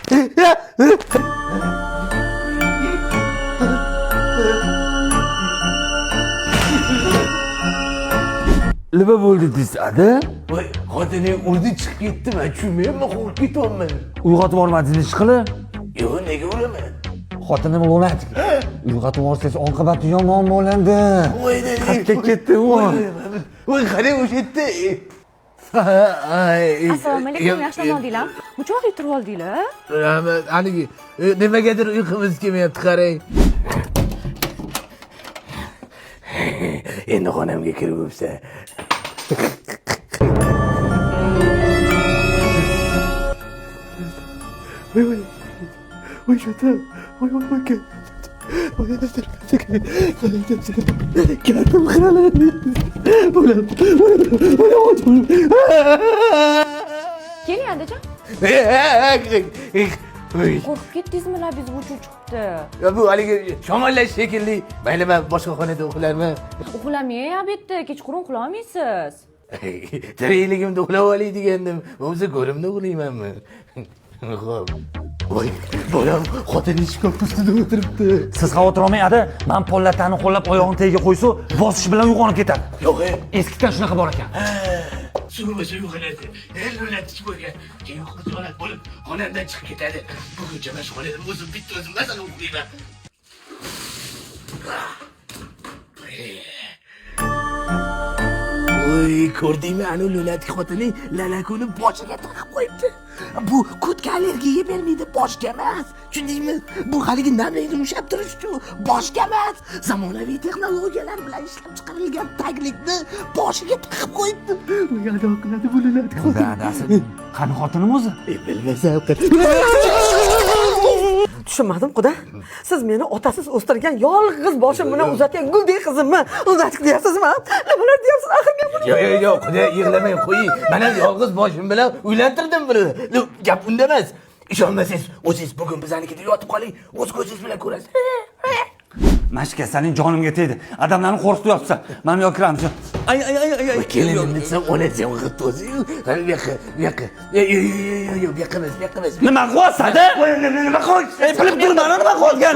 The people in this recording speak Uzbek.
Nima bo'ldi desadi? Voy, xotining urdi chiqib ketdi, men tushunmayapman, qo'rqib ketyapman. Uyg'otib yubormadingiz ishqilib? Yo'q, nega uraman? Xotinim lunatik. Uyg'otib yuborsangiz oqibati yomon bo'ladi. Voy, Qayerga ketdi u? Voy, qarang o'sha yerda. Assalomu alaykum, yaxshi oldinglar. Muchoq o'tirib oldinglar? Rahmat, haligi nimagadir uyqumiz kelmayapti, qarang. Endi xonamga kirib o'psa. Voy, shatam. Voy, Keling, adajon. Qo'rqib ketdingizmi? Labingiz uchuv chiqibdi. Ya bu haligi shamollash shekilli. Mayli, men boshqa xonada uxlarman. Uxlamay, albatta, kechqurun uxlay olmaysiz. Tirikligimda uxlab olay degandim. Bo'lmasa ko'rimda uxlaymanmi? Xo'p. Voy, bolam xotini shkaf ustida o'tiribdi. Siz xavotir olmang, ada. Men pollatani qo'llab oyog'ini tagiga qo'ysa, bosish bilan uyg'onib ketadi. Yo'q, Eskidan shunaqa bor ekan. Suvmasa uyg'onadi. Lunatik bo'lgan. Keyin xijolat bo'lib, xonamdan chiqib ketadi. Buguncha mashg'ulada o'zim bitta o'zim masalan uxlayman. Voy, ko'rdingmi, ana lunatik xotining lalakuni boshiga taqib qo'yibdi. Bu kutga allergiya bermaydi, boshga emas. Tushundingmi? Bu haligi namlikni ushlab turish uchun boshga emas, zamonaviy texnologiyalar bilan ishlab chiqarilgan taglikni boshiga taqib qo'yibdi. Voy, ado qiladi bu lunatik xotin. Dadasi, qani xotinim o'zi? Bilmasam. Tushunmadim, quda. Siz meni otasiz o'stirgan yolg'iz boshim bilan uzatgan guldek qizimmi? Lunatik deyapsizmi? Nimalar deyapsiz axir gapini? Yo'q, quda, yig'lamang, qo'ying. Mana yolg'iz boshim bilan uylantirdim buni. Gap unda emas. Ishonmasangiz, o'zingiz bugun biznikida yotib qoling, o'z ko'zingiz bilan ko'rasiz. Mashka, sening jonimga tegdi. Odamlarni qo'rqitib yotibsan. Men yo'q kiramiz. Ay. Kelinim desam, onasi g'it o'zi-yu. Qani bu yoqqa. Yo'q, bu yoqqa emas. Nima qilyapsan? Nima qilyapsan? Bilib turman, nima qilgan?